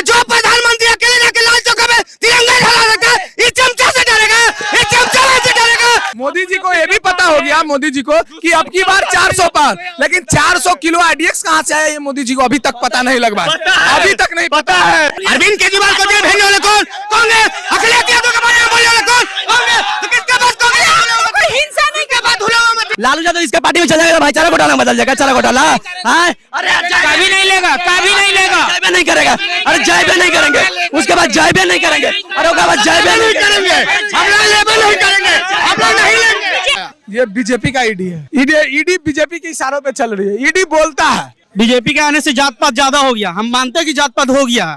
जो प्रधानमंत्री अकेले जाके लाल चौक में तिरंगा लहरा सकता है, ये चमचा से डरेगा, ये चमचा से डरेगा। मोदी जी को ये भी पता हो गया, मोदी जी को, कि अब की बार 400 पार, लेकिन 400 किलो IDX कहाँ से आया ये मोदी जी को अभी तक पता नहीं लग पाया, अभी तक नहीं पता है। अरविंद केजरीवाल को जेल भेजने वाले कौन? कांग्रेस। अखिलेश यादव के बारे में बोलने वाले कौन? कांग्रेस। तो किसके पास कांग्रेस? कोई हिंसा नहीं के बाद लालू यादव इसके पार्टी में चला जाएगा, भाईचारा घोटाला बदल जाएगा, चारा घोटाला। अरे कभी नहीं लेगा, कभी नहीं लेगा, जयबे नहीं करेगा। अरे जयबे नहीं करेंगे, उसके बाद जयबे नहीं करेंगे, और उसके बाद जयबे नहीं करेंगे, हम लोग लेबे नहीं करेंगे, हम लोग नहीं लेंगे। ये बीजेपी का ईडी है, ईडी बीजेपी के इशारों पे चल रही है। ईडी बोलता है बीजेपी के आने से जात पात ज्यादा हो गया, हम मानते हैं कि जात पात हो गया,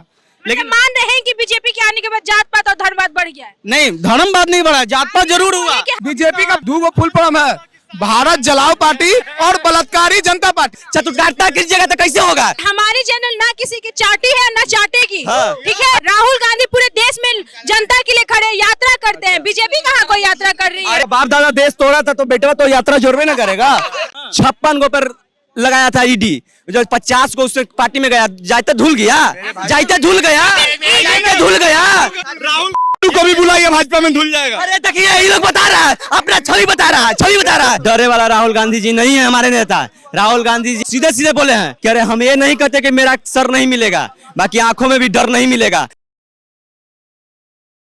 लेकिन मान रहे हैं कि बीजेपी के आने के बाद जात पात और धर्मवाद बढ़ गया है। नहीं, धर्मवाद नहीं बढ़ा, जात पात जरूर हुआ। बीजेपी का दो फुल फॉर्म है, भारत जलाओ पार्टी और बलात्कारी जनता पार्टी। चतुर्कारिता कीजिएगा तो कैसे होगा? हमारी चैनल ना किसी की चाटी है ना चाटेगी। हाँ। ठीक है, राहुल गांधी पूरे देश में जनता के लिए खड़े यात्रा करते हैं, बीजेपी कहाँ कोई यात्रा कर रही है? बाप दादा देश तोड़ा था तो बेटा तो यात्रा जोड़वे ना करेगा। 56 गो पर लगाया था ईडी, जो 50 को उससे पार्टी में गया, जाते धुल गया, जाते धुल गया, जाते धुल गया। राहुल को भी बुलाइए, भाजपा में धुल जाएगा। अरे देखिए ये लोग बता रहा है, अपना छवि बता रहा है, छवि बता रहा है। डरे वाला राहुल गांधी जी नहीं है हमारे नेता। राहुल गांधी जी सीधे सीधे बोले हैं कि अरे हम ये नहीं कहते कि मेरा सर नहीं मिलेगा, बाकी आंखों में भी डर नहीं मिलेगा।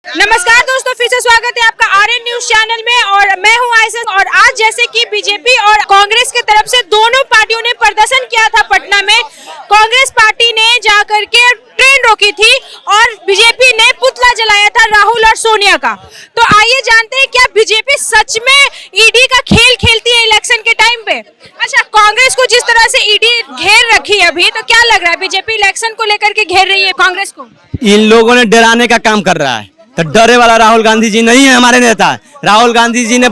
नमस्कार दोस्तों, फिर से स्वागत है आपका आर्यन न्यूज चैनल में, और मैं हूं आयसन। और आज जैसे कि बीजेपी और कांग्रेस की तरफ से दोनों पार्टियों ने प्रदर्शन किया था पटना में, कांग्रेस पार्टी ने जाकर के ट्रेन रोकी थी और बीजेपी ने पुतला जलाया था राहुल और सोनिया का। तो आइए जानते हैं क्या बीजेपी सच में ईडी का खेल खेलती है इलेक्शन के टाइम पे। अच्छा, कांग्रेस को जिस तरह से ईडी घेर रखी है अभी, तो क्या लग रहा है बीजेपी इलेक्शन को लेकर के घेर रही है कांग्रेस को? इन लोगों ने डराने का काम कर रहा है, तो डरे वाला राहुल गांधी जी नहीं है हमारे नेता। राहुल गांधी जी ने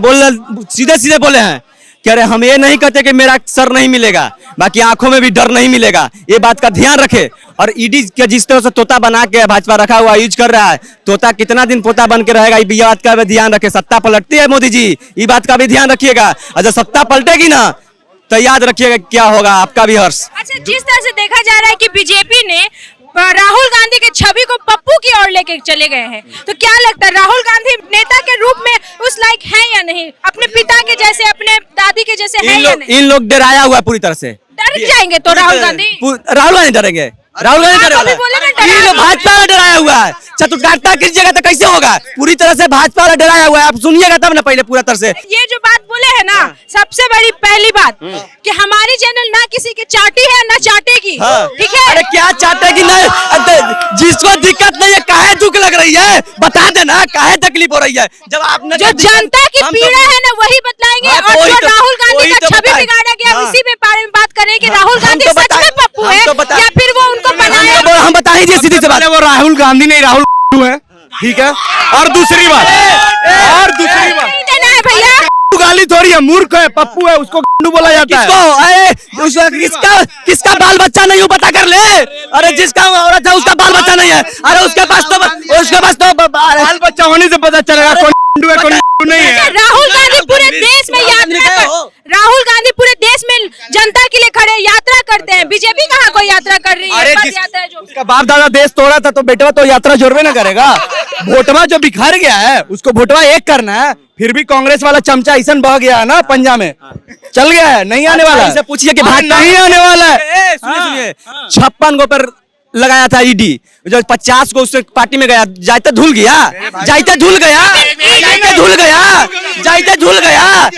सीधे सीधे बोले हैं कि अरे हम ये नहीं कहते कि मेरा सर नहीं मिलेगा, बाकी आंखों में भी डर नहीं मिलेगा, ये बात का ध्यान रखे। और ईडी के जिस तरह से तोता बना के भाजपा रखा हुआ यूज कर रहा है, तोता कितना दिन पोता बन के रहेगा, ये बात का भी ध्यान रखे। सत्ता पलटती है मोदी जी, ये बात का भी ध्यान रखिएगा, और जब सत्ता पलटेगी ना तो याद रखिएगा क्या होगा आपका भी हर्ष। अच्छा, जिस तरह से देखा जा रहा है कि बीजेपी ने राहुल गांधी के छवि को पप्पू की ओर लेके चले गए हैं, तो क्या लगता है राहुल गांधी नेता के रूप में उस लायक है या नहीं? अपने पिता के जैसे, अपने दादी के जैसे है या नहीं? इन लोग डराया हुआ है पूरी तरह से। डर जाएंगे तो राहुल गांधी डरेंगे, राहुल गांधी डरे, भाजपा वाला डराया हुआ है। चतुर्कारिता कीजिएगा तो कैसे होगा? पूरी तरह से भाजपा वाला डराया हुआ है, आप सुनिएगा तब ना पहले पूरा तरह से। ये जो बात बोले है ना, सबसे बड़ी पहली बात कि हमारी चैनल ना किसी की चाटी है ना चाटेगी। ठीक है, अरे क्या चाटेगी? नहीं, जिसको दिक्कत नहीं है काहे दुख लग रही है बता देना, काहे तकलीफ हो रही है? जब आपने जो जनता की पीड़ा है ना वही बतलाएंगे। और जो राहुल गांधी का छवि बिगाड़ा गया, उसी में बारे में बात करें कि राहुल गांधी सच में पप्पू है या फिर वो उनको बनाया। हम बता दीजिए सीधी सी बात, वो राहुल गांधी नहीं, राहुल है, ठीक है। और दूसरी बात भैया, गाली थोड़ी है, मूर्ख है, पप्पू है, उसको बोला जाता है। किसका बाल बच्चा नहीं हो पता कर ले। अरे जिसका औरत है उसका बाल बच्चा नहीं है, अरे उसके पास तो बाल बच्चा होने से पता चलेगा कौन है कौन नहीं है। राहुल गांधी पूरे देश में राहुल गांधी पूरे देश में जनता के लिए खड़े यात्रा करते हैं, बीजेपी कहाँ कोई यात्रा कर रही है? बस यात्रा है जो उसका बाप दादा देश तोड़ा था तो बेटवा तो यात्रा जोड़वे ना करेगा। वोटवा जो बिखर गया है उसको वोटवा एक करना है। फिर भी कांग्रेस वाला चमचा ऐसा बह गया है ना, पंजा में चल गया है, नहीं आने वाला है। पूछिए कि भाजपा नहीं आने वाला है। सुनिए 56 गो पर लगाया था ईडी, जो 50 को उससे पार्टी में गया, जाते धुल गया, जाते धुल गया, जाते धुल गया, जाते धुल गया,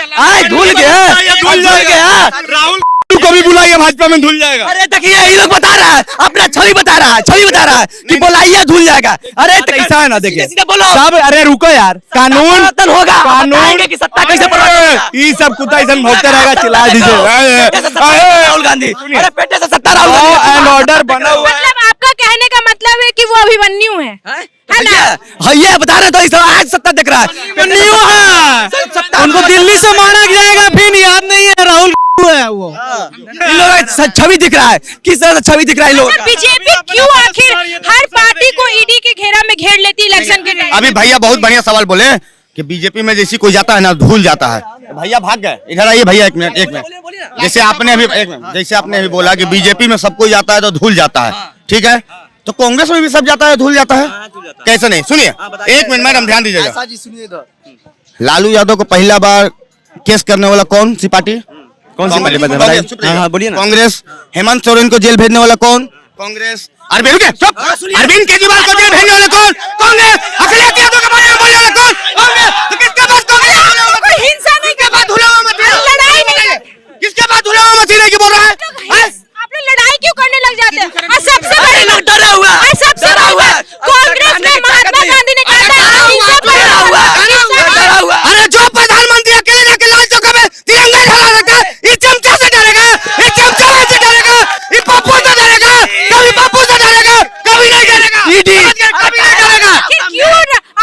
धुल गया। राहुल को भी बुलाइए, भाजपा में धुल जाएगा। अरे देखिए ये लोग बता रहा है, अपना छवि बता रहा है, छवि बता रहा है कि बुलाइए धुल जाएगा। अरे ऐसा है ना, देखिए बोलो सब। अरे रुको यार, कानून होगा, कानून की सत्ता कैसे ये सब कुत्ता ऐसा भोगते रहेगा, चिल्ला दीजिए राहुल गांधी। अरे पेटे से सत्ता राहुल गांधी। एंड ऑर्डर बना हुआ है। मतलब आपका कहने का मतलब है कि वो अभिमन्यु है ना? ये बता रहे तो आज सत्ता दिख रहा है, न्यू है, उनको दिल्ली से मारा जाएगा, फिर याद नहीं है राहुल है वो। इन लोगों छवि दिख रहा है, किस तरह से छवि दिख रहा है लोग। बीजेपी क्यों आखिर हर पार्टी को ईडी के घेरा में घेर लेती इलेक्शन के टाइम? अभी भैया बहुत बढ़िया सवाल बोले कि बीजेपी में जैसी कोई जाता है ना धूल जाता है। भैया भाग गए, इधर आइए भैया, एक मिनट। जैसे आपने अभी बोला कि बीजेपी में सब कोई जाता है तो धूल जाता है, ठीक है। तो कांग्रेस में भी सब जाता है, धुल जाता है। कैसे नहीं, सुनिए एक मिनट मैडम ध्यान दीजिएगा। लालू यादव को पहला बार केस करने वाला कौन सी पार्टी? कौन सी पार्टी बताइए? हाँ, बोलिए ना। कांग्रेस। हेमंत सोरेन को जेल भेजने वाला कौन? कांग्रेस। अरविंद केजरीवाल को जेल भेजने वाला कौन? कांग्रेस। अखिलेश यादव के बारे में बोलने वाला कौन? कांग्रेस। तो किसके पास कांग्रेस? हिंसा नहीं किसके पास धुला हुआ मछली? लड़ाई नहीं, किसके पास धुला हुआ मछली की बोल रहा है? आप लोग लड़ाई क्यों करने लग जाते हैं? और सबसे अरे बड़ी लोग डरा हुआ है। और सबसे डरा हुआ है। कांग्रेस में महात्मा गांधी ने कहा था अहिंसा पर डरा हुआ है। अरे जो प्रधानमंत्री अकेले जाके लाल चौक में तिरंगा लहरा सकता है, ये चमचा से डरेगा, ये चमचा से डरेगा, ये पप्पू से डरेगा, कभी पप्पू से डरेगा, कभी नहीं डरेगा, कभी नहीं डरेगा।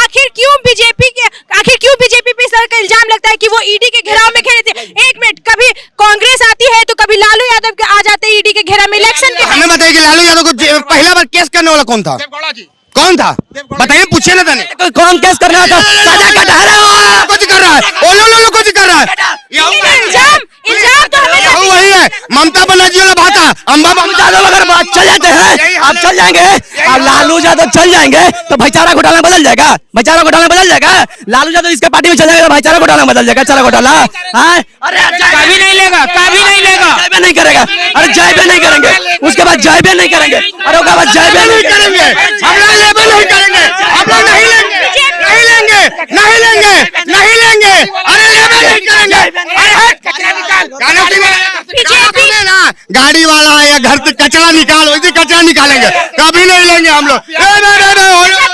आखिर क्यों बीजेपी पे इस तरह का इल्जाम लगता है कि वो ईडी के घेराव में खड़े थे? एक मिनट, कभी कांग्रेस आती है तो कभी लालू यादव के आ जाते हैं ईडी के घेराव में इलेक्शन के। हमें बताइए कि लालू यादव को पहला बार केस करने वाला कौन था? कौन था बताइए, पूछिए ना तने। कौन केस करना था? सजा का डरा हुआ कुछ कर रहा है, ओ लो कुछ कर रहा है। इल्जाम तो हमें वही है ममता बनर्जी वाला भाता। लालू यादव अगर बात चल जाते हैं, आप चल जाएंगे, और लालू यादव चल जाएंगे तो भाईचारा घोटाला बदल जाएगा। भाईचारा घोटाला बदल जाएगा। लालू यादव इसके पार्टी में चल जाएगा तो भाईचारा घोटाला बदल जाएगा। चला घोटाला अरे कभी नहीं लेगा, कभी नहीं लेगा। जयबे नहीं करेगा। अरे जयबे नहीं करेंगे, उसके बाद जयबे नहीं करेंगे, अरे उसके बाद जयबे नहीं करेंगे। हम लोग लेबल नहीं करेंगे, हम लोग नहीं लेंगे, नहीं लेंगे, नहीं लेंगे, नहीं लेंगे, अरे लेबल नहीं करेंगे। गाड़ी वाला है या घर से कचरा निकाल, वैसे कचरा निकालेंगे, कभी नहीं लेंगे हम लोग।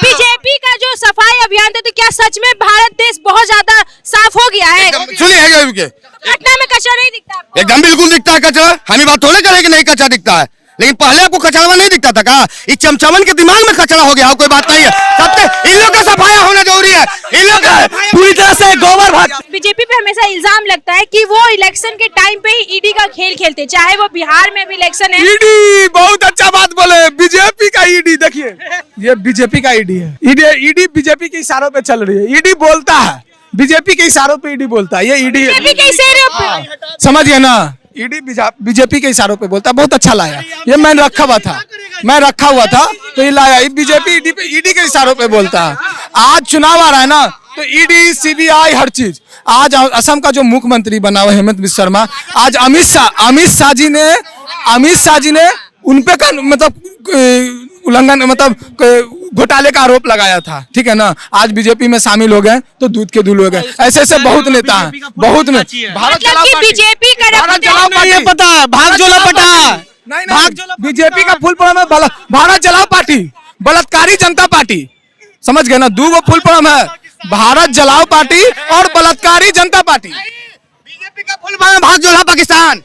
बीजेपी का जो सफाई अभियान था, तो क्या सच में भारत देश बहुत ज्यादा साफ हो गया है? सुनिए पटना में कचरा नहीं दिखता आपको? एकदम बिल्कुल दिखता है कचरा। हम बात थोड़े करें कि नहीं कचरा दिखता है, लेकिन पहले आपको कचरा नहीं दिखता था का? इस चमचमन के दिमाग में कचरा हो गया, कोई बात नहीं है। सबसे इन लोग का सफाया होना जरूरी है। इन लोग का पूरी तरह से गोबर भाग। बीजेपी पे हमेशा इल्जाम लगता है कि वो इलेक्शन के टाइम पे ही ईडी का खेल खेलते, चाहे वो बिहार में भी इलेक्शन है। ईडी बहुत अच्छा बात बोले। बीजेपी का ईडी देखिए, ये बीजेपी का ईडी है। ईडी बीजेपी के इशारों पे चल रही है। ईडी बोलता है, बीजेपी के इशारों पे ईडी बोलता है। ये ईडी बीजेपी के इशारों पे समझ गए ना? ईडी बीजेपी के इशारों पे बोलता है। बहुत अच्छा लाया, ये मैंने रखा हुआ था तो ये लाया। बीजेपी ईडी के इशारों पे बोलता है। आज चुनाव आ रहा है ना, तो ईडी सीबीआई हर चीज। आज असम का जो मुख्यमंत्री बना हुआ हेमंत बिस्वा शर्मा, आज अमित शाह जी ने उनपे का मतलब उल्लंघन, मतलब घोटाले का आरोप लगाया था, ठीक है ना? आज बीजेपी में शामिल हो गए तो दूध के धूल हो गए। ऐसे बहुत नेता हैं, बहुत में भारत मतलब कि बीजेपी का भारत जलाओ पार्टी। ये पता है, भाग जोला पटा। नहीं, बीजेपी का फुल फॉर्म है भारत जलाओ पार्टी, बलात्कारी जनता पार्टी। समझ गए ना? दो फुल फॉर्म है, भारत जलाओ पार्टी और बलात्कारी जनता पार्टी। बीजेपी का फुल फॉर्म है भाग जोला पाकिस्तान।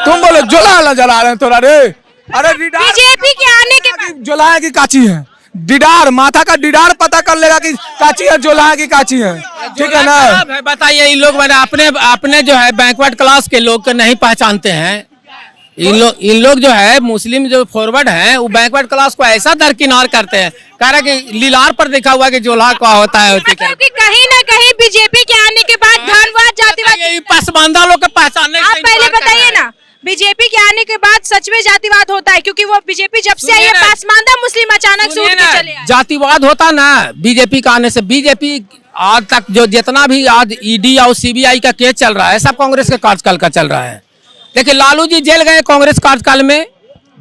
तुम बोले जोला जला रहे हैं थोड़ा रे। अरे बीजेपी के आने के बाद जोला है कि काची है? डिडार, माथा का डिडार पता कर लेगा कि काची है, जोला है कि काची है, ठीक है ना? बताइए, इन लोग मैंने अपने जो है बैकवर्ड क्लास के लोग को नहीं पहचानते हैं। इन लोग जो है मुस्लिम जो फॉरवर्ड हैं, वो बैकवर्ड क्लास को ऐसा दरकिनार करते हैं, कह रहा कि लीलार पर देखा हुआ कि जोला क्या होता है। मतलब कि कहीं ना कहीं बीजेपी के आने के बाद धनवाद जातिवाद, पसमानदा लोग को पहचानने। आप पहले बताइए ना, बीजेपी के आने के बाद सच में जातिवाद होता है? क्योंकि वो बीजेपी जब से आई है, पासमानदा मुस्लिम अचानक से उठ के चले आए। जातिवाद होता ना बीजेपी का आने से। बीजेपी आज तक जो जितना भी आज ईडी और सीबीआई का केस चल रहा है, सब कांग्रेस के कार्यकाल का चल रहा है। देखिए, लालू जी जेल गए कांग्रेस कार्यकाल में,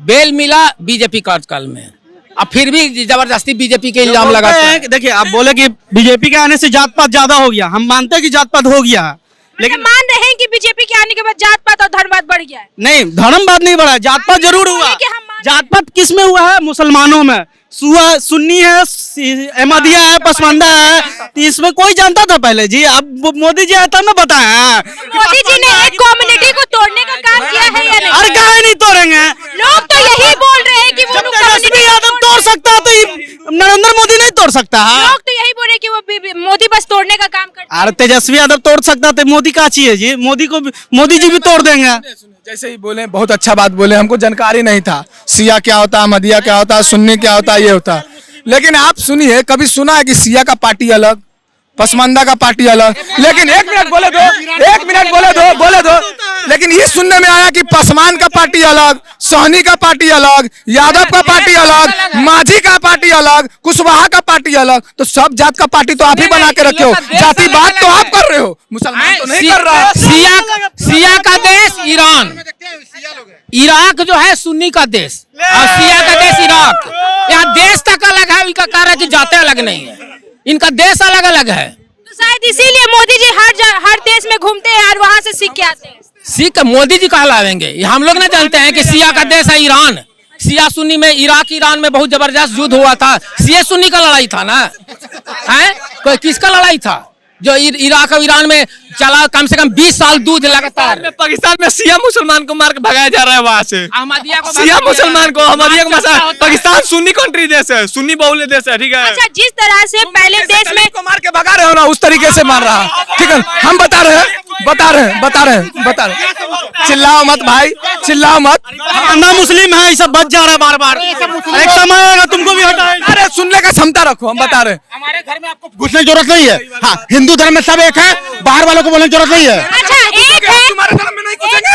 बेल मिला बीजेपी कार्यकाल में, अब फिर भी जबरदस्ती बीजेपी के इल्जाम लगाते हैं। देखिए, आप बोले कि बीजेपी के आने से जात पात ज्यादा हो गया, हम मानते हैं कि जात पात हो गया, लेकिन मान रहे हैं कि बीजेपी के आने के बाद जात पात और धर्मवाद बढ़ गया है। नहीं, धर्मवाद नहीं बढ़ा, जात पात जरूर हुआ। जात पात किस में हुआ है? मुसलमानों में। सुन्नी है, अहमदिया है, पसमानदा है, तो इसमें कोई जानता था पहले जी? अब मोदी जी आया तब ना बताया। मोदी जी ने एक कम्युनिटी को तोड़ने का काम किया है या नहीं? अरे काहे नहीं तोड़ेंगे? लोग तो यही बोल रहे हैं कि वो जब तेजस्वी यादव तोड़ सकता है तो नरेंद्र मोदी नहीं तोड़ सकता है। लोग तो यही बोल रहे हैं कि वो मोदी बस तोड़ने का काम करते हैं। अरे तेजस्वी यादव तोड़ सकता है तो मोदी का चाहिए जी? मोदी जी भी तोड़ देंगे। जैसे ही बोले, बहुत अच्छा बात बोले। हमको जानकारी नहीं था सिया क्या होता, अहमदिया क्या होता, सुन्नी क्या होता, ये होता। लेकिन आप सुनिए, कभी सुना है कि सिया का पार्टी अलग, पसमानदा का पार्टी अलग। लेकिन एक मिनट बोले दो लेकिन ये सुनने में आया कि पसमान का पार्टी अलग, सोहनी का पार्टी अलग, यादव का पार्टी अलग, माझी का पार्टी अलग, कुशवाहा का पार्टी अलग। तो सब जात का पार्टी तो आप ही बना के रखे हो, जाति बात तो आप कर रहे हो, मुसलमान तो नहीं कर रहा। सिया का देश ईरान, इराक जो है सुन्नी का देश और सिया का देश इराक। यहाँ देश तक अलग है, इनका कार्य है कि जाते अलग नहीं है, इनका देश अलग अलग है। तो शायद इसीलिए मोदी जी हर देश में घूमते हैं और वहां से सीख के आते हैं। सीख मोदी जी कहा लावेंगे? हम लोग ना जानते हैं कि सिया का देश है ईरान। सिया सुन्नी में इराक ईरान में बहुत जबरदस्त युद्ध हुआ था, सिया सुन्नी का लड़ाई था ना, है कोई किसका लड़ाई था जो इराक और ईरान में चला? कम से कम 20 साल दूध लगातार। पाकिस्तान में सिया मुसलमान को मार के भगाया जा रहा है वहाँ से, अहमदिया को सिया मुसलमान को, अहमदिया को। पाकिस्तान सुन्नी कंट्री देश है, सुन्नी बहुल देश है, ठीक है। अच्छा, जिस तरह से पहले देश में को मार के भगा रहे हो ना, उस तरीके से मार रहा, ठीक है। हम बता रहे हैं। चिल्लाओ मत भाई, चिल्लाओ मत। अन्ना मुस्लिम है, ये सब बच जा रहा है बार बार। एक समय आएगा तुमको भी हटाएंगे। अरे सुनने का क्षमता रखो, हम बता रहे हैं। हमारे घर में आपको घुसने की जरूरत नहीं है। हाँ, हिंदू धर्म में सब एक है, बाहर वालों को बोलने की जरूरत नहीं है। अच्छा एक है, तुम्हारे धर्म में नहीं घुसेंगे,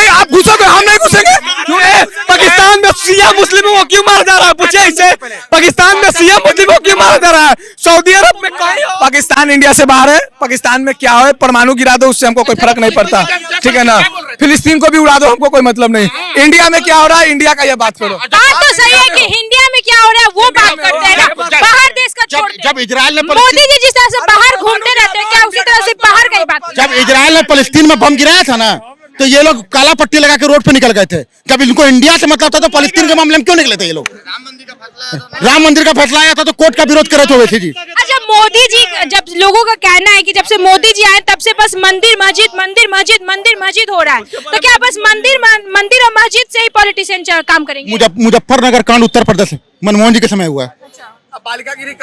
आप घुसोगे, हम नहीं घुसेंगे। क्यों पाकिस्तान में सिया मुस्लिमों को क्यों मारा जा रहा है? पूछे इसे, पाकिस्तान में सिया मुस्लिमों को क्यों मारा जा रहा है? सऊदी अरब में पाकिस्तान इंडिया से बाहर है, पाकिस्तान में क्या है, परमाणु गिरा दो, उससे हमको कोई फर्क नहीं पड़ता, ठीक है ना। फिलिस्तीन को भी उड़ा दो, हमको कोई मतलब नहीं। इंडिया में क्या हो रहा है, इंडिया का ये बात करो। बात तो सही है कि इंडिया में क्या हो रहा है वो बात करते हैं ना, बाहर देश का छोड़ते हैं। जब इजराइल ने मोदी जी जिस तरह से बाहर घूमते रहते हैं, क्या उसी तरह से बाहर का ही बात करते हैं? जब इजराइल ने फलस्तीन में बम गिराया था ना, तो ये लोग काला पट्टी लगा के रोड पे निकल गए थे। जब इनको इंडिया से मतलब था तो फलस्तीन के मामले में क्यों निकले थे ये लोग? राम मंदिर का फैसला आया था तो कोर्ट का विरोध करे थे वैसे जी। अच्छा, मोदी जी, जब लोगों का कहना है कि जब से मोदी जी आए तब से बस मंदिर मस्जिद हो रहा है, तो क्या बस मंदिर और मस्जिद से ही पॉलिटिशियन काम करेंगे? मुजफ्फरनगर कांड उत्तर प्रदेश मनमोहन जी के समय हुआ है। बालिका गिरी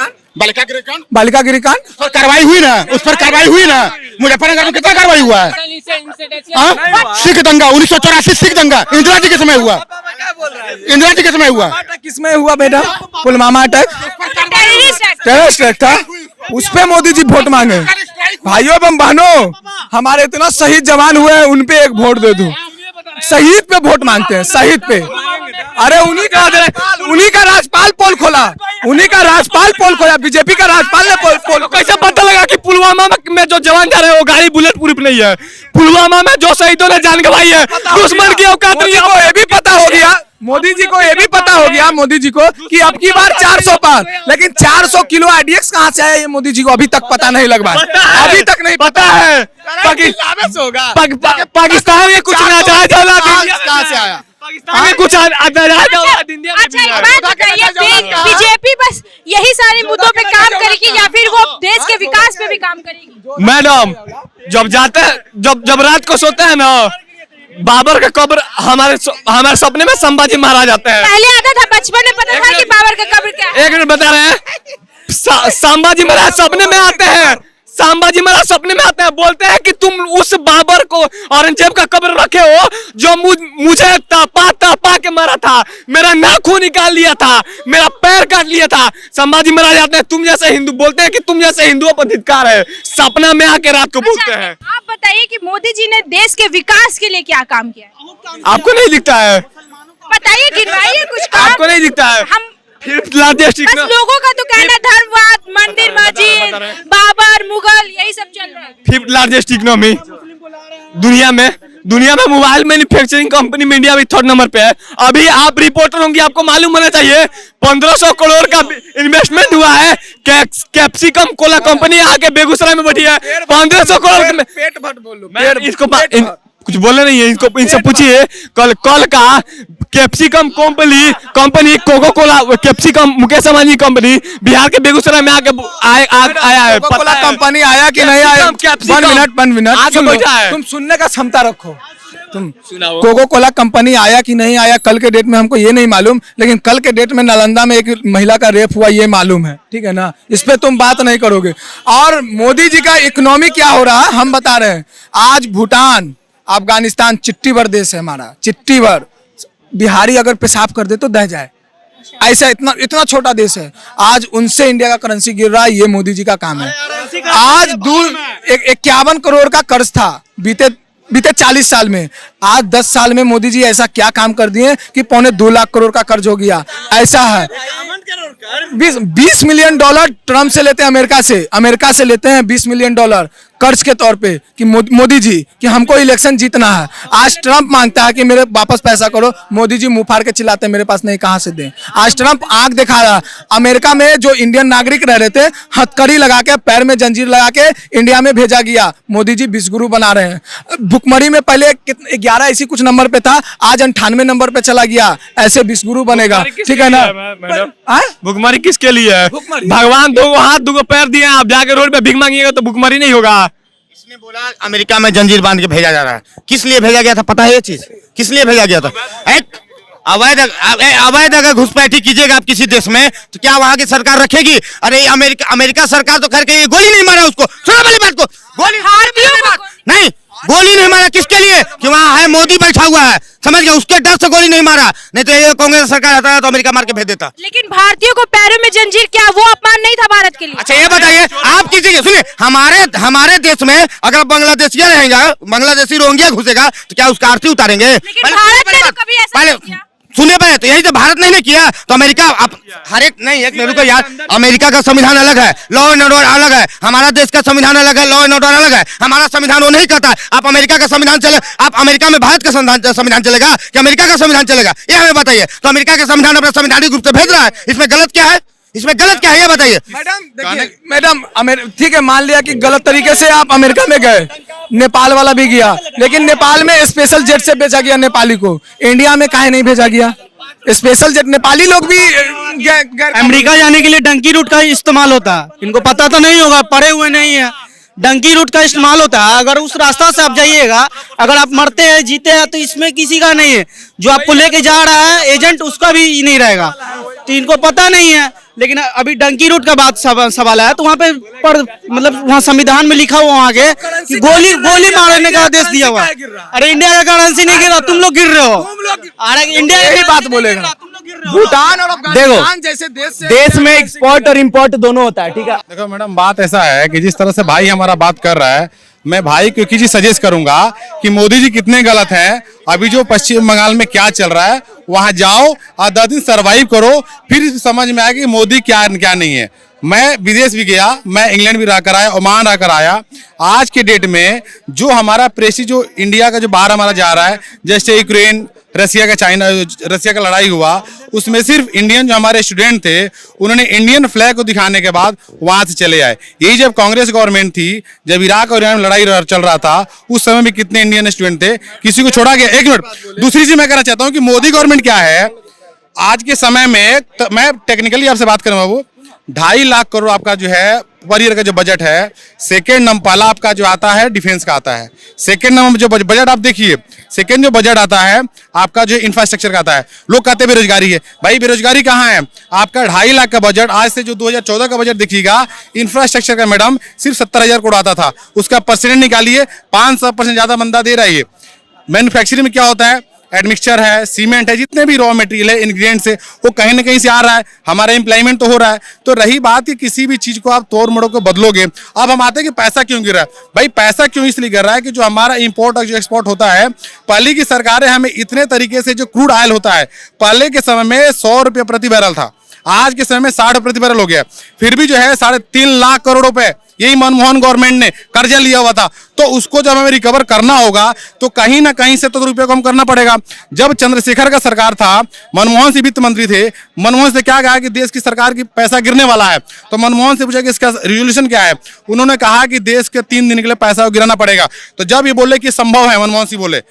कांड, उस पर कार्रवाई हुई ना, मुजफ्फरनगर में कितना कार्रवाई हुआ है? सिख दंगा 1984 सिख दंगा इंदिरा जी के समय हुआ, किसमें हुआ बेटा? पुलवामा अटैक, टेररिस्ट अटैक था, उस पे मोदी जी वोट मांगे। भाइयों एवं बहनों, हमारे इतना शहीद जवान हुए हैं, उन पे एक वोट दे दो। शहीद पे वोट मांगते हैं, शहीद पे। अरे उन्हीं का राजपाल पोल खोला, बीजेपी का राजपाल ने पोल। कैसे पता लगा कि पुलवामा में जो जवान जा रहे हैं वो गाड़ी बुलेट प्रूफ नहीं है? पुलवामा में जो शहीदों ने जान गंवाई है, दुश्मन की औकात नहीं है। को ये भी पता हो गया, मोदी जी को ये भी पता हो गया कि अब की बार 400 पार, लेकिन 400 किलो आईडीएक्स कहाँ से आया ये मोदी जी को अभी तक पता नहीं लग पाया, अभी तक नहीं पता है। पाकिस्तान में कुछ नाजायज औलाद कहाँ से आया? पाकिस्तान में कुछ नाजायज औलाद इंडिया में अच्छा, एक बात बताइए, बीजेपी बस यही सारे मुद्दों पे काम करेगी या फिर वो देश के विकास पे भी काम करेगी? मैडम, जब रात को सोते हैं ना, बाबर का कब्र हमारे सपने में संभाजी महाराज आते हैं। पहले आता था, बचपन में पता था कि बाबर का कब्र क्या है। एक मिनट बता रहे हैं, संभाजी महाराज सपने में आते हैं, बोलते हैं कि तुम उस बाबर को औरंगजेब का कब्र रखे हो जो मुझे तपा के मारा था, मेरा नाखून निकाल लिया था, मेरा पैर काट लिया था। संभाजी महाराज आते हैं, तुम जैसे हिंदू बोलते हैं कि तुम जैसे हिंदुओं पर धिक्कार है, सपना में आके रात को बोलते हैं। आप बताइए कि मोदी जी ने देश के विकास के लिए क्या काम किया? आपको नहीं दिखता है? बताइए, गिनवाइए कुछ काम। आपको नहीं दिखता है? हम फिफ्थ लार्जेस्ट बस लोगों का तो कहना धर्मवाद, मंदिर मस्जिद, बाबर, मुगल, यही सब चल रहा है। फिफ्थ लार्जेस्ट इकोनॉमी दुनिया में मोबाइल मैन्युफैक्चरिंग कंपनी में इंडिया भी 3rd नंबर पे है। अभी आप रिपोर्टर होंगे, आपको मालूम होना चाहिए 1500 करोड़ का इन्वेस्टमेंट हुआ है। कैप्सिकम कोला कंपनी आके बेगूसराय में बैठी है, 1500 करोड़। पेट भट बोलो, इसको कुछ बोले नहीं है, इनसे पूछिए। कल का capsicum company Coca Cola, capsicum Mukesh Ambani company Bihar के बेगूसराय में आके आया है। कोको कोला कंपनी आया कि नहीं आया? 1 मिनट आगे बैठा है। तुम सुनने का क्षमता रखो। तुम कोको कोला कंपनी आया कि नहीं आया कल के डेट में हमको ये नहीं मालूम, लेकिन कल के डेट में नालंदा में एक महिला का रेप हुआ ये मालूम है, ठीक है ना। इस पे तुम बात नहीं करोगे। और मोदी जी का इकोनॉमी क्या हो रहा है हम बता रहे हैं। आज भूटान, अफगानिस्तान चिट्ठी भर देश है हमारा, चिट्ठी भर। बिहारी अगर पेशाब कर दे तो दह जाए, ऐसा इतना इतना छोटा देश है, आज उनसे इंडिया का करेंसी गिर रहा है, ये मोदी जी का काम है। आज 51 करोड़ का कर्ज था बीते 40 साल में, आज 10 साल में मोदी जी ऐसा क्या काम कर दिए कि 2.25 लाख करोड़ का कर्ज हो गया। ऐसा है 20 मिलियन डॉलर ट्रम्प से लेते हैं, अमेरिका से लेते हैं 20 मिलियन डॉलर कर्ज के तौर पे कि मोदी जी कि हमको इलेक्शन जीतना है। आज ट्रम्प मांगता है कि मेरे वापस पैसा करो, मोदी जी मुंह फाड़ के चिल्लाते हैं मेरे पास नहीं, कहां से दें। आज ट्रम्प आंख दिखा रहा है। अमेरिका में जो इंडियन नागरिक रह रहे थे, हथकड़ी लगा के पैर में जंजीर लगा के इंडिया में भेजा गया। मोदी जी विश्वगुरु बना रहे हैं। भुखमरी में पहले 11 ऐसी कुछ नंबर पे था, आज 98 नंबर पे चला गया। ऐसे विश्वगुरु बनेगा, ठीक है ना। भुखमरी किसके लिए है? भगवान दो हाथ दो पैर दिए, आप जाके रोड पे भीख मांगिएगा तो भुखमरी नहीं होगा। इसने बोला अमेरिका में जंजीर बांध के भेजा जा रहा है, किस लिए भेजा गया था पता है ये चीज? किस लिए भेजा गया था? एक अवैध अगर घुसपैठी कीजिएगा आप किसी देश में तो क्या वहां की सरकार रखेगी? अरे अमेरिका सरकार तो खैर के गोली नहीं मारा उसको, सुना वाली बात को, गोली नहीं, गोली नहीं मारा किसके लिए? कि वहाँ है मोदी बैठा हुआ है, समझ गया, उसके डर से गोली नहीं मारा, नहीं तो ये कांग्रेस सरकार आता है तो अमेरिका मार के भेज देता। लेकिन भारतीयों को पैरों में जंजीर, क्या वो अपमान नहीं था भारत के लिए? अच्छा ये बताइए, आप कीजिए, सुनिए, हमारे देश में अगर बांग्लादेशिया रहेगा, बांग्लादेशी रोहिंग्या घुसेगा तो क्या उसका आरती उतारेंगे? लेकिन भारत ने तो कभी ऐसा नहीं किया। सुनिए पहले तो यही तो भारत नहीं किया तो अमेरिका हर एक नहीं, एक मेरे को यार, अमेरिका का संविधान अलग है, लॉ एंड ऑर्डर अलग है, हमारा देश का संविधान अलग है, लॉ एंड ऑर्डर अलग है। हमारा संविधान वो नहीं कहता आप अमेरिका का संविधान चले, आप अमेरिका में भारत का संविधान चलेगा कि अमेरिका का संविधान चलेगा, ये हमें बताइए। तो अमेरिका का संविधान अपना संवैधानिक रूप से भेज रहा है, इसमें गलत क्या है? इसमें गलत क्या है ये बताइए। मैडम ठीक है, मान लिया कि गलत तरीके से आप अमेरिका में गए, नेपाल वाला भी गया, लेकिन नेपाल में स्पेशल जेट से भेजा गया नेपाली को, इंडिया में काहे नहीं भेजा गया स्पेशल जेट? नेपाली लोग भी अमेरिका जाने के लिए डंकी रूट का इस्तेमाल होता है, इनको पता तो नहीं होगा, पढ़े हुए नहीं है। डंकी रूट का इस्तेमाल होता है, अगर उस रास्ता से आप जाइएगा, अगर आप मरते हैं जीते हैं तो इसमें किसी का नहीं है, जो आपको लेके जा रहा है एजेंट उसका भी नहीं रहेगा, तो इनको पता नहीं है। लेकिन अभी डंकी रूट का बात सवाल है तो वहाँ पे मतलब वहाँ संविधान में लिखा हुआ आगे कि गोली मारने का आदेश दिया हुआ। अरे इंडिया का करेंसी नहीं गिर रहा, तुम लोग गिर रहे हो। अरे इंडिया यही बात बोलेगा। भूटान और अफगानिस्तान जैसे देश में एक्सपोर्ट और इम्पोर्ट दोनों होता है, ठीक है। देखो मैडम, बात ऐसा है कि जिस तरह से भाई हमारा बात कर रहा है, मैं भाई को एक ही चीज सजेस्ट करूंगा कि मोदी जी कितने गलत हैं। अभी जो पश्चिम बंगाल में क्या चल रहा है, वहां जाओ और 10 दिन सर्वाइव करो, फिर समझ में आएगा कि मोदी क्या नहीं है। मैं विदेश भी गया, मैं इंग्लैंड भी रहकर आया, ओमान रहकर आया। आज के डेट में जो हमारा प्रेसी जो इंडिया का जो बाहर हमारा जा रहा है, जैसे यूक्रेन रसिया का लड़ाई हुआ, उसमें सिर्फ इंडियन जो हमारे स्टूडेंट थे उन्होंने इंडियन फ्लैग को दिखाने के बाद वहां से चले आए। यही जब कांग्रेस गवर्नमेंट थी, जब इराक और ईरान में लड़ाई चल रहा था, उस समय भी कितने इंडियन स्टूडेंट थे, किसी को छोड़ा गया? एक मिनट, दूसरी चीज मैं कहना चाहता हूँ कि मोदी गवर्नमेंट क्या है आज के समय में, मैं टेक्निकली आपसे बात करूँ बाबू, 2.5 लाख करोड़ आपका जो है पर ईयर का जो बजट है, सेकेंड नंबर पहला आपका जो आता है डिफेंस का आता है, सेकेंड नंबर जो बजट आप देखिए, सेकेंड जो बजट आता है आपका जो इंफ्रास्ट्रक्चर का आता है। लोग कहते हैं बेरोजगारी है, भाई बेरोजगारी कहाँ है? आपका 2.5 लाख का बजट, आज से जो 2014 का बजट देखिएगा इंफ्रास्ट्रक्चर का मैडम सिर्फ 70,000 करोड़ आता था, उसका परसेंट निकालिए 500% ज्यादा बंदा दे रहा है। मैन्युफैक्चरिंग में क्या होता है? एडमिक्सचर है, सीमेंट है, जितने भी रॉ मटेरियल है, इंग्रेडिएंट्स है, वो कहीं ना कहीं से आ रहा है, हमारा एम्प्लॉयमेंट तो हो रहा है। तो रही बात कि किसी भी चीज को आप तोड़ मड़ोड़ को बदलोगे। अब हम आते हैं कि पैसा क्यों गिर रहा है? भाई पैसा क्यों इसलिए गिर रहा है कि जो हमारा इंपोर्ट और जो एक्सपोर्ट होता है, पहले की सरकारें हमें इतने तरीके से जो क्रूड ऑयल होता है, पहले के समय में 100 रुपये प्रति बैरल था, आज के समय में 60 प्रति बैरल हो गया। फिर भी जो है 3.5 लाख करोड़ रुपए यही मनमोहन गवर्नमेंट ने कर्जा लिया हुआ था, तो उसको जब हमें रिकवर करना होगा तो कहीं ना कहीं से तो रुपये को हम करना पड़ेगा। जब चंद्रशेखर का सरकार था, मनमोहन सिंह वित्त मंत्री थे, मनमोहन से क्या कहा कि देश की सरकार की पैसा गिरने वाला है, तो मनमोहन से पूछा कि इसका रिजोल्यूशन क्या है, उन्होंने कहा कि देश के 3 दिन के लिए पैसा गिराना पड़ेगा। तो जब ये बोले कि संभव है, मनमोहन सिंह बोले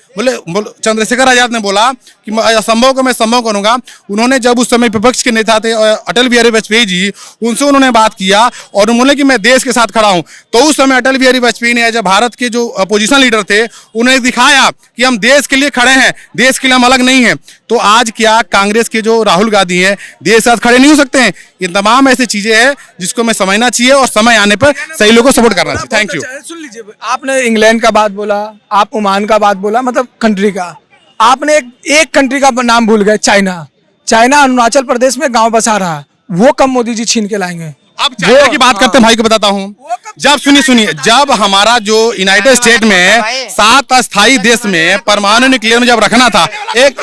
चंद्रशेखर आजाद ने बोला कि असंभव को मैं संभव करूंगा। उन्होंने जब उस समय विपक्ष के नेता थे अटल बिहारी वाजपेयी जी, उनसे उन्होंने बात किया और उन्होंने कि मैं देश के साथ खड़ा हूं। तो उस समय अटल बिहारी वाजपेयी ने जब भारत के जो अपोजिशन लीडर थे उन्हें दिखाया कि हम देश के लिए खड़े हैं, देश के लिए हम अलग नहीं हैं। तो आज क्या कांग्रेस के जो राहुल गांधी हैं देश के साथ खड़े नहीं हो सकते हैं? ये तमाम ऐसी चीजें हैं जिसको मैं समझना चाहिए और समय आने पर सही लोगों को सपोर्ट करना चाहिए। Thank you. सुन लीजिए, आपने इंग्लैंड का बात बोला, आप ओमान का बात बोला, मतलब कंट्री का, आपने एक कंट्री का नाम भूल गए, चाइना। चाइना अरुणाचल प्रदेश में गांव बसा रहा है, वो कब मोदी जी छीन के लाएंगे? अब चाइना की बात करते हैं भाई को बताता हूँ। जब सुनिए जब हमारा जो यूनाइटेड स्टेट में 7 अस्थायी देश में परमाणु न्यूक्लियर में जब रखना था, एक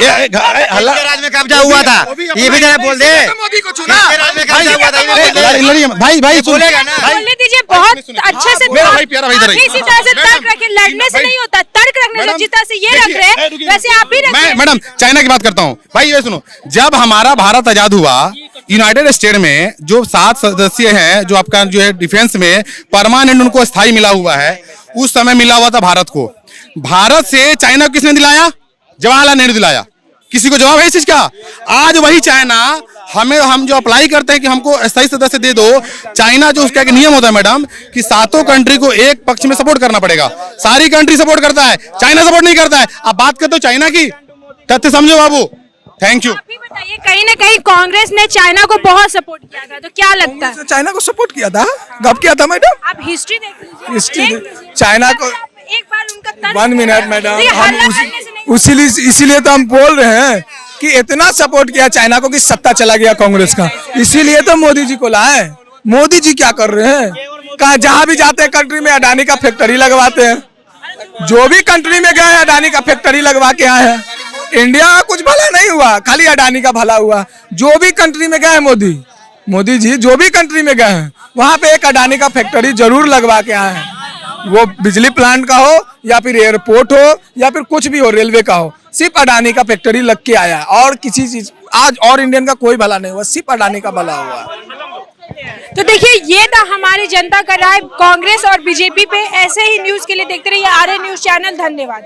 हल्ला राज में कब्जा हुआ था, ये भी जरा बोल दे। मोदी को चुना राज में कब्जा हुआ था, ये भी बोल दे। भाई बोलेगा ना। बोलने दीजिए, बहुत अच्छे से मेरा भाई प्यारा भाई इधर आइए। इसी तरह से तर्क रखे, लड़ने से नहीं होता, तर्क रखने से जिस तरह से ये रख रहे हैं वैसे आप भी मैं रखिए। मैडम चाइना की बात करता हूँ। भाई ये सुनो, जब हमारा भारत आजाद हुआ, यूनाइटेड स्टेट में जो 7 सदस्य हैं, जो आपका जो है डिफेंस में परमानेंट उनको स्थायी मिला हुआ है, उस समय मिला हुआ था भारत को। भारत से चाइना को किसने दिलाया? जवाहरलाल नेहरू दिलाया। किसी को जवाब है इस चीज का? आज वही चाइना हम जो अप्लाई करते हैं कि हमको स्थायी सदस्य दे दो, चाइना जो उसका एक नियम होता है मैडम कि 7 कंट्री को एक पक्ष में सपोर्ट करना पड़ेगा। सारी कंट्री सपोर्ट करता है, चाइना सपोर्ट नहीं करता है। अब बात करते हो चाइना की, तथ्य समझो बाबू। Thank you. आप ही बताइए, कहीं ना कहीं कांग्रेस ने चाइना को बहुत सपोर्ट किया था, तो क्या लगता है? चाइना को सपोर्ट किया था, कब किया था मैडम? आप हिस्ट्री देख लीजिए, हिस्ट्री देख लीजिए। चाइना को एक बार उनका तर्क 1 मिनट मैडम, देखिए, हम हल्ला करने से नहीं इसीलिए तो हम बोल रहे हैं कि इतना सपोर्ट किया चाइना को कि सत्ता चला गया कांग्रेस का, इसीलिए तो मोदी जी को लाए। मोदी जी क्या कर रहे हैं? कहा जहां भी जाते हैं कंट्री में अडानी का फैक्ट्री लगवाते हैं। जो भी कंट्री में गए अडानी का फैक्ट्री लगवा के आए हैं। इंडिया का कुछ भला नहीं हुआ, खाली अडानी का भला हुआ। जो भी कंट्री में गए मोदी जी जो भी कंट्री में गए हैं वहां पे एक अडानी का फैक्ट्री जरूर लगवा के आए हैं। वो बिजली प्लांट का हो या फिर एयरपोर्ट हो या फिर कुछ भी हो, रेलवे का हो, सिर्फ अडानी का फैक्ट्री लग के आया। और किसी चीज आज और इंडियन का कोई भला नहीं हुआ, सिर्फ अडानी का भला हुआ। तो देखिए, ये था हमारी जनता का राय कांग्रेस और बीजेपी पे। ऐसे ही न्यूज के लिए देखते रहिए आरएन न्यूज चैनल। धन्यवाद।